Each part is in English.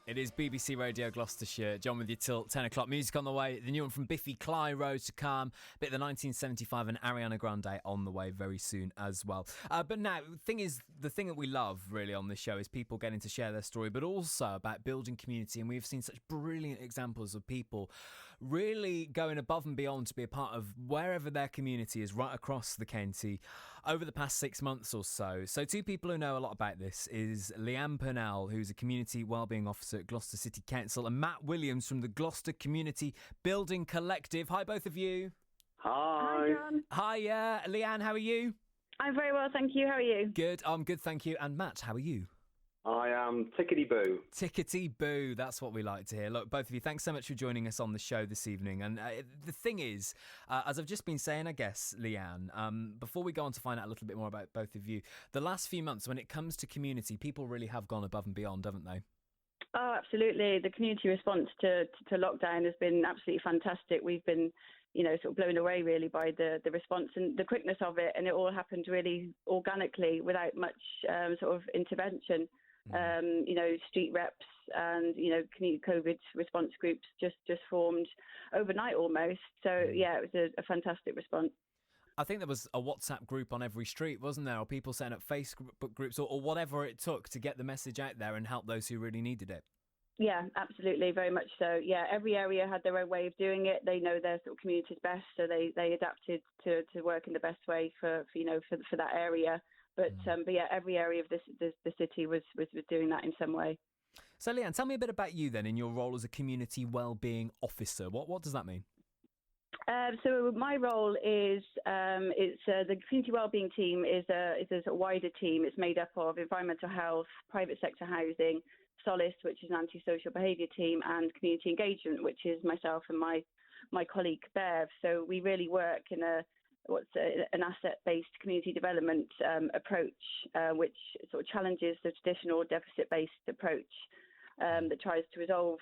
It is BBC Radio Gloucestershire. John with you till 10 o'clock. Music on the way. The new one from Biffy Clyro to come. Bit of the 1975 and Ariana Grande on the way very soon as well. But now, the thing that we love really on this show is people getting to share their story, but also about building community. And we've seen such brilliant examples of people really going above and beyond to be a part of wherever their community is right across the county over the past 6 months or so. So two people who know a lot about this is Leanne Purnell, who's a community wellbeing officer at Gloucester City Council, and Matt Williams from the Gloucester Community Building Collective. Hi, both of you. Hi. Hi, John. Hi, Leanne, how are you? I'm very well, thank you. How are you? Good, I'm good, thank you. And Matt, how are you? I am tickety-boo. Tickety-boo, that's what we like to hear. Look, both of you, thanks so much for joining us on the show this evening. And the thing is, as I've just been saying, I guess, Leanne, before we go on to find out a little bit more about both of you, the last few months, when it comes to community, people really have gone above and beyond, haven't they? Oh, absolutely. The community response to lockdown has been absolutely fantastic. We've been, sort of blown away really by the response and the quickness of it. And it all happened really organically without much sort of intervention. Street reps and, community COVID response groups just formed overnight almost. So, yeah, it was a fantastic response. I think there was a WhatsApp group on every street, wasn't there? Or people setting up Facebook groups or whatever it took to get the message out there and help those who really needed it. Yeah, absolutely. Very much so. Yeah, every area had their own way of doing it. They know their sort of communities best, so they adapted to work in the best way for that area. But yeah, every area of the city was doing that in some way. So, Leanne, tell me a bit about you then in your role as a community wellbeing officer. What does that mean? So my role is the community wellbeing team is a sort of wider team. It's made up of environmental health, private sector housing, Solace, which is an antisocial behaviour team, and community engagement, which is myself and my colleague Bev. So we really work in an asset-based community development approach, which sort of challenges the traditional deficit-based approach that tries to resolve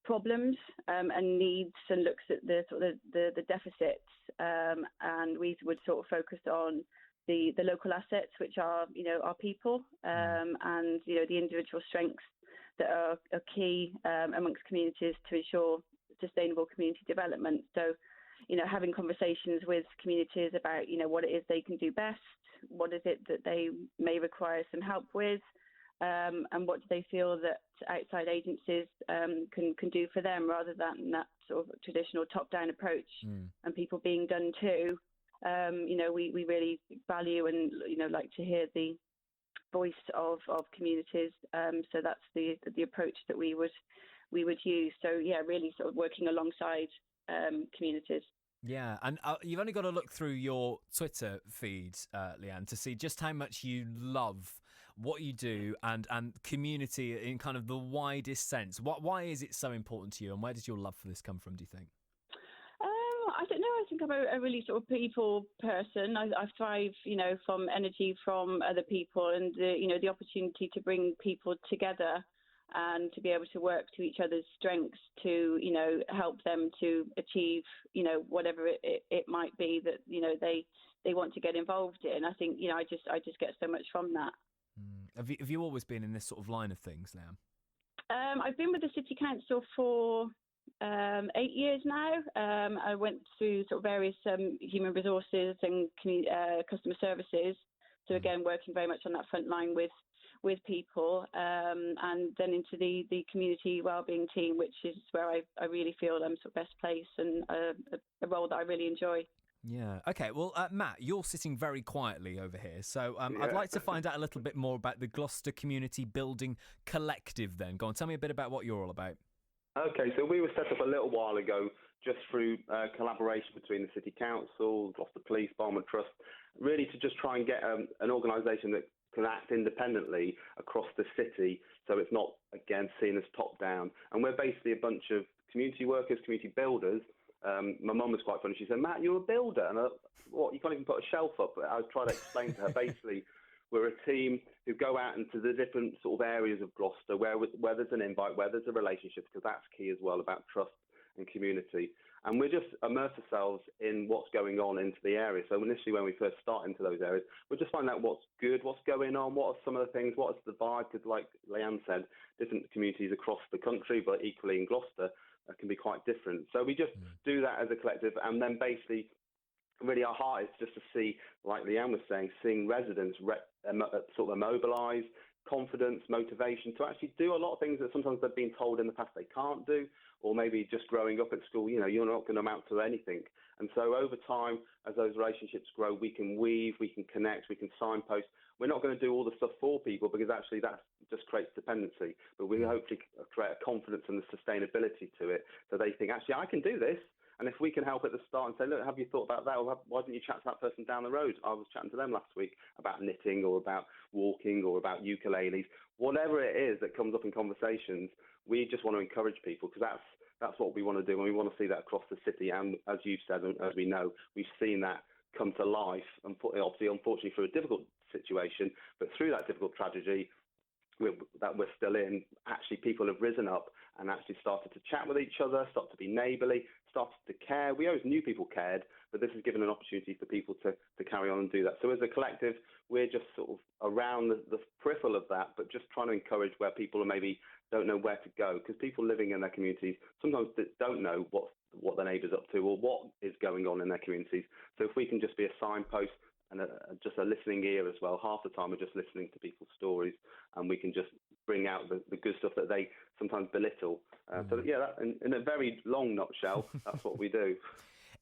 problems and needs and looks at the deficits. And we would sort of focus on the local assets, which are our people, and the individual strengths that are key amongst communities to ensure sustainable community development. So, having conversations with communities about what it is they can do best, what is it that they may require some help with, and what do they feel that outside agencies can do for them, rather than that sort of traditional top-down approach and people being done to. We really value and like to hear the voice of communities. So that's the approach that we would use. So yeah, really sort of working alongside communities. Yeah, and you've only got to look through your Twitter feed, Leanne, to see just how much you love what you do and community in kind of the widest sense. Why is it so important to you, and where does your love for this come from, do you think? I don't know. I think I'm a really sort of people person. I thrive, from energy from other people and, the opportunity to bring people together and to be able to work to each other's strengths to, help them to achieve, whatever it might be that, they want to get involved in. I think, I just get so much from that. Have you always been in this sort of line of things, Leanne? I've been with the City Council for 8 years now. I went through sort of various human resources and customer services. So again, working very much on that front line with people, and then into the community wellbeing team, which is where I really feel I'm sort of best placed and a role that I really enjoy. Yeah. Okay. Well, Matt, you're sitting very quietly over here, so I'd like to find out a little bit more about the Gloucester Community Building Collective. Then, go on, tell me a bit about what you're all about. Okay, so we were set up a little while ago just through collaboration between the City Council, Gloucester Police, Barman Trust, really to just try and get an organisation that can act independently across the city, so it's not, again, seen as top-down. And we're basically a bunch of community workers, community builders. My mum was quite funny. She said, Matt, you're a builder. And what, you can't even put a shelf up? I was trying to explain to her, basically, we're a team who go out into the different sort of areas of Gloucester where there's an invite, where there's a relationship, because that's key as well about trust and community. And we just immerse ourselves in what's going on into the area. So initially, when we first start into those areas, we'll just find out what's good, what's going on, what are some of the things, what's the vibe. Because like Leanne said, different communities across the country, but equally in Gloucester, can be quite different. So we just do that as a collective, and then basically, really our heart is just to see, like Leanne was saying, seeing residents sort of immobilise, confidence, motivation to actually do a lot of things that sometimes they've been told in the past they can't do, or maybe just growing up at school, you're not going to amount to anything. And so over time, as those relationships grow, we can weave, we can connect, we can signpost. We're not going to do all the stuff for people because actually that just creates dependency, but we hopefully create a confidence and the sustainability to it, so they think, actually, I can do this. And if we can help at the start and say, look, have you thought about that? Or why didn't you chat to that person down the road? I was chatting to them last week about knitting or about walking or about ukuleles. Whatever it is that comes up in conversations, we just want to encourage people, because that's what we want to do. And we want to see that across the city. And as you've said, and as we know, we've seen that come to life, and obviously, unfortunately, through a difficult situation, but through that difficult tragedy that we're still in, actually people have risen up and actually started to chat with each other, started to be neighbourly, started to care. We always knew people cared, but this has given an opportunity for people to carry on and do that. So as a collective, we're just sort of around the peripheral of that, but just trying to encourage where people maybe don't know where to go, because people living in their communities sometimes don't know what their neighbour's up to or what is going on in their communities. So if we can just be a signpost and just a listening ear as well. Half the time we're just listening to people's stories, and we can just bring out the good stuff that they sometimes belittle. So that, in a very long nutshell, that's what we do.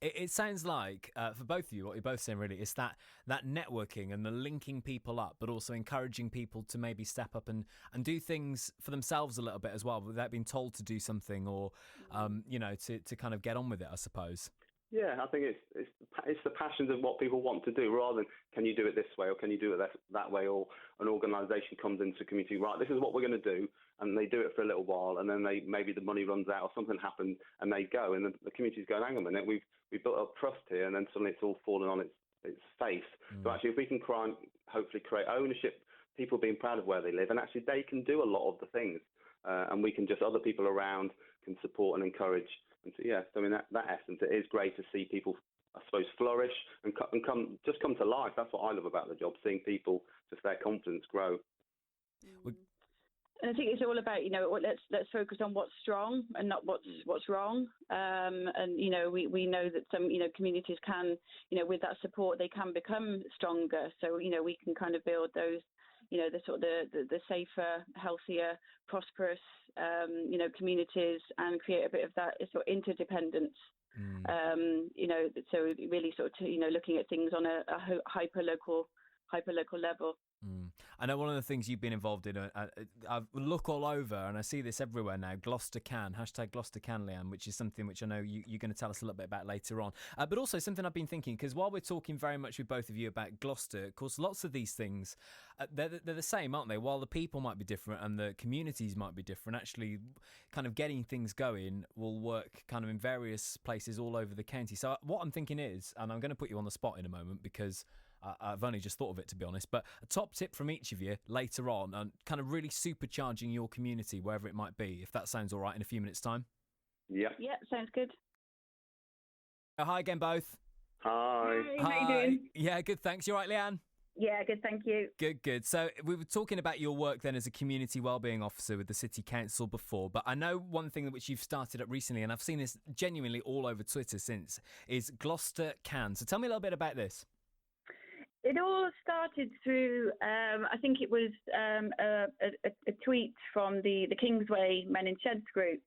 It sounds like, for both of you, what you're both saying really is that networking and the linking people up, but also encouraging people to maybe step up and do things for themselves a little bit as well, without being told to do something, or, to kind of get on with it, I suppose. Yeah, I think it's the passions of what people want to do, rather than can you do it this way or can you do it that way, or an organisation comes into the community, right, this is what we're going to do, and they do it for a little while, and then maybe the money runs out or something happens and they go, and the community's going, hang on a minute, we've built up trust here, and then suddenly it's all fallen on its face. So actually, if we can hopefully create ownership, people being proud of where they live, and actually they can do a lot of the things, and we can just, other people around can support and encourage. And so, in that essence, it is great to see people, I suppose, flourish and come to life. That's what I love about the job, seeing people, just their confidence grow. And I think it's all about, let's focus on what's strong and not what's wrong. And we know that some communities can, with that support, they can become stronger. So we can kind of build those, the safer, healthier, prosperous, communities, and create a bit of that sort of interdependence. So really sort of looking at things on a hyper local level. I know one of the things you've been involved in, I look all over and I see this everywhere now, Gloucester Can, #GloucesterCan, Leanne, which is something which I know you're going to tell us a little bit about later on. But also something I've been thinking, because while we're talking very much with both of you about Gloucester, of course, lots of these things, they're the same, aren't they? While the people might be different and the communities might be different, actually kind of getting things going will work kind of in various places all over the county. So what I'm thinking is, and I'm going to put you on the spot in a moment because I've only just thought of it, to be honest, but a top tip from each of you later on, and kind of really supercharging your community, wherever it might be, if that sounds all right, in a few minutes' time. Yeah, sounds good. Hi again, both. Hi. How you doing? Yeah, good, thanks. You all right, Leanne? Yeah, good, thank you. Good. So we were talking about your work then as a community wellbeing officer with the City Council before, but I know one thing which you've started up recently, and I've seen this genuinely all over Twitter since, is Gloucester Can. So tell me a little bit about this. It all started through, I think it was a tweet from the Kingsway Men in Sheds group,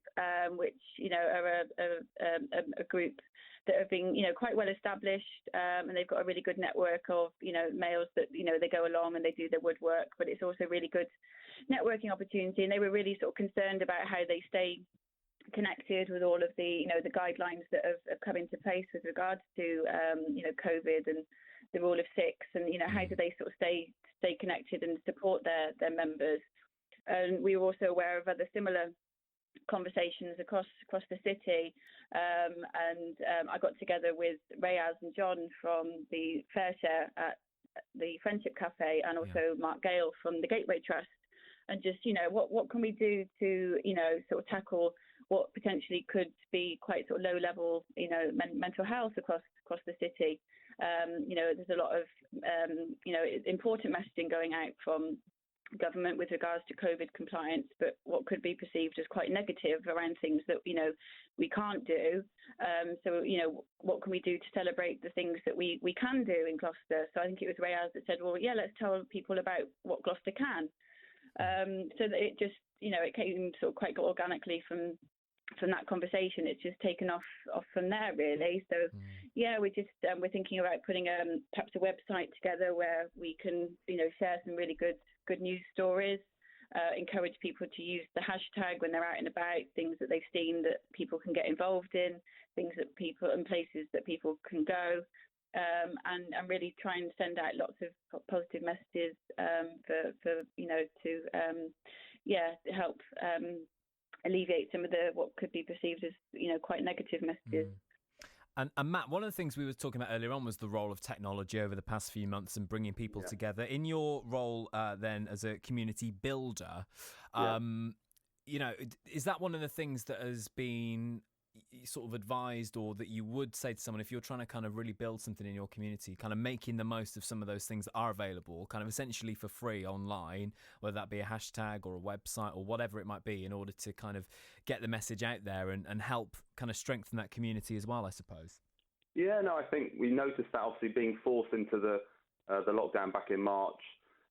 which, are a group that have been, quite well established, and they've got a really good network of, males that, they go along and they do their woodwork, but it's also a really good networking opportunity. And they were really sort of concerned about how they stay connected with all of the, the guidelines that have come into place with regards to, COVID and the rule of six, and how do they sort of stay connected and support their members. And we were also aware of other similar conversations across the city, and I got together with Rayaz and John from the Fairshare at the Friendship Cafe, and also Mark Gale from the Gateway Trust, and just what can we do to sort of tackle what potentially could be quite sort of low level, mental health across the city. There's a lot of, important messaging going out from government with regards to COVID compliance, but what could be perceived as quite negative around things that, we can't do. What can we do to celebrate the things that we can do in Gloucester? So I think it was Rayaz that said, well, yeah, let's tell people about what Gloucester can. So that it just, it came sort of quite organically from that conversation. It's just taken off from there, really. So yeah, we're thinking about putting perhaps a website together where we can share some really good news stories, encourage people to use the hashtag when they're out and about, things that they've seen that people can get involved in, things that people and places that people can go, and really try and send out lots of positive messages to help alleviate some of what could be perceived as quite negative messages. And Matt, one of the things we were talking about earlier on was the role of technology over the past few months and bringing people together. In your role then as a community builder, is that one of the things that has been sort of advised, or that you would say to someone if you're trying to kind of really build something in your community, kind of making the most of some of those things that are available, kind of essentially for free online, whether that be a hashtag or a website or whatever it might be, in order to kind of get the message out there and help kind of strengthen that community as well, I suppose? Yeah, no, I think we noticed that obviously being forced into the lockdown back in March,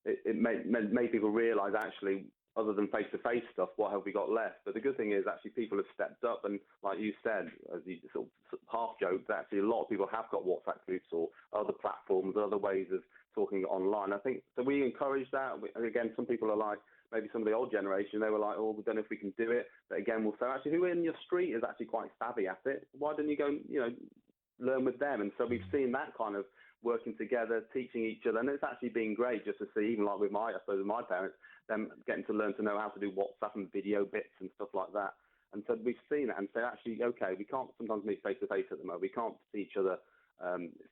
it made people realise actually, other than face-to-face stuff, what have we got left? But the good thing is actually people have stepped up, and like you said, as you sort of half joked, actually a lot of people have got WhatsApp groups or other platforms, other ways of talking online. I think so. We encourage that. And again, some people are like, maybe some of the old generation, they were like, oh, we don't know if we can do it. But again, we'll say, actually, who in your street is actually quite savvy at it? Why don't you go, learn with them? And so we've seen that kind of working together, teaching each other, and it's actually been great just to see, even like with my parents, them getting to learn to know how to do WhatsApp and video bits and stuff like that. And so we've seen it and said, actually, okay, we can't sometimes meet face-to-face at the moment. We can't see each other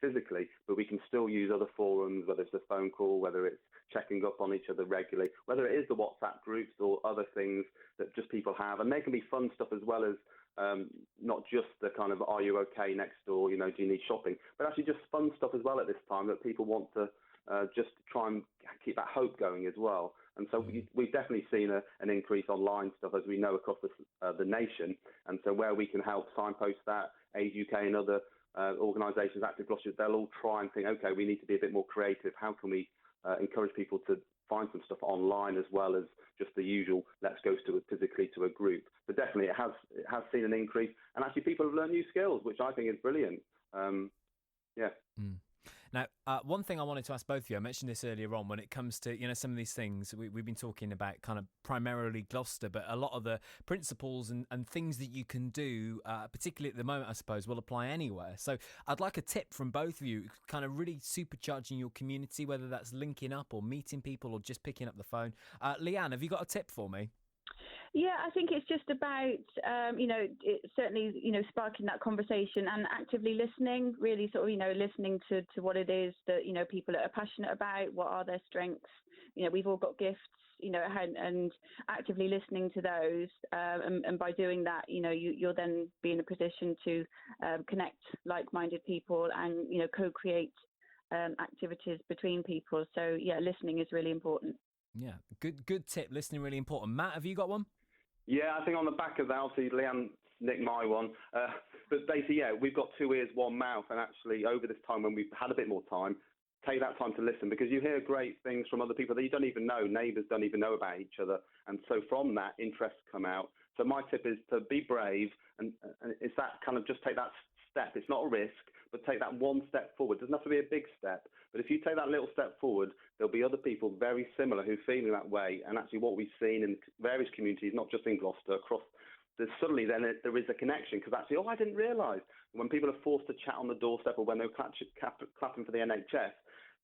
physically, but we can still use other forums, whether it's a phone call, whether it's checking up on each other regularly, whether it is the WhatsApp groups or other things that just people have. And they can be fun stuff as well as not just the kind of, are you okay next door, do you need shopping, but actually just fun stuff as well at this time that people want to just try and keep that hope going as well. And so we've definitely seen an increase online stuff, as we know, across the nation. And so where we can help signpost that, Age UK and other organisations, Active Gloucester, they'll all try and think, okay, we need to be a bit more creative. How can we encourage people to find some stuff online as well as just the usual, let's go physically to a group. But definitely it has seen an increase. And actually people have learned new skills, which I think is brilliant. Now, one thing I wanted to ask both of you, I mentioned this earlier on, when it comes to, some of these things, we've been talking about kind of primarily Gloucester, but a lot of the principles and things that you can do, particularly at the moment, I suppose, will apply anywhere. So I'd like a tip from both of you, kind of really supercharging your community, whether that's linking up or meeting people or just picking up the phone. Leanne, have you got a tip for me? Yeah, I think it's just about, certainly, sparking that conversation and actively listening, really sort of, listening to what it is that, people are passionate about, what are their strengths. We've all got gifts, and actively listening to those. And by doing that, you'll then be in a position to connect like-minded people and, co-create activities between people. So, yeah, listening is really important. Yeah, good tip. Listening really important. Matt, have you got one? Yeah, I think on the back of that, obviously, Leanne nicked my one. But basically, yeah, we've got 2 ears, 1 mouth. And actually, over this time when we've had a bit more time, take that time to listen, because you hear great things from other people that you don't even know. Neighbours don't even know about each other. And so from that, interests come out. So my tip is to be brave. And it's that kind of just take that step. It's not a risk, but take that 1 step forward. It doesn't have to be a big step. But if you take that little step forward, there'll be other people very similar who feel in that way. And actually what we've seen in various communities, not just in Gloucester, across, suddenly then there is a connection, because actually, I didn't realise. When people are forced to chat on the doorstep, or when they're clapping for the NHS,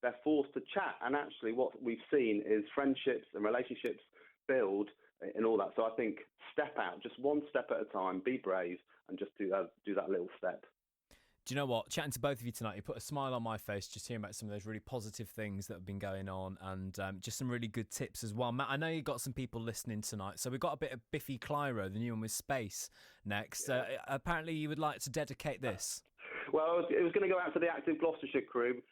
they're forced to chat. And actually what we've seen is friendships and relationships build in all that. So I think step out, just 1 step at a time, be brave, and just do that little step. Do you know what? Chatting to both of you tonight, you put a smile on my face just hearing about some of those really positive things that have been going on, and just some really good tips as well. Matt, I know you've got some people listening tonight, so we've got a bit of Biffy Clyro, the new one with Space, next. Apparently you would like to dedicate this. Well, it was going to go out to the active Gloucestershire crew.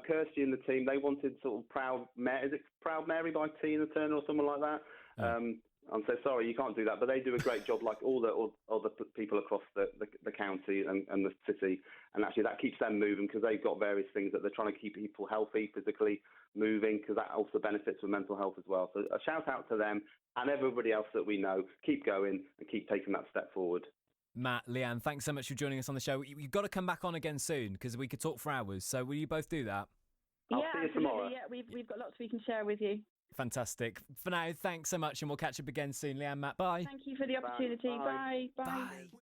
Kirsty and the team, they wanted sort of is it Proud Mary by Tina Turner or someone like that? Oh. I'm so sorry, you can't do that, but they do a great job, like all the people across the county and the city, and actually that keeps them moving because they've got various things that they're trying to keep people healthy, physically moving, because that also benefits with mental health as well. So a shout out to them and everybody else that we know. Keep going and keep taking that step forward. Matt, Leanne, thanks so much for joining us on the show. You've got to come back on again soon because we could talk for hours. So will you both do that? I'll see you tomorrow. Yeah, we've got lots we can share with you. Fantastic. For now, thanks so much, and we'll catch up again soon. Leanne, Matt, bye. Thank you for the opportunity. Bye. Bye. Bye.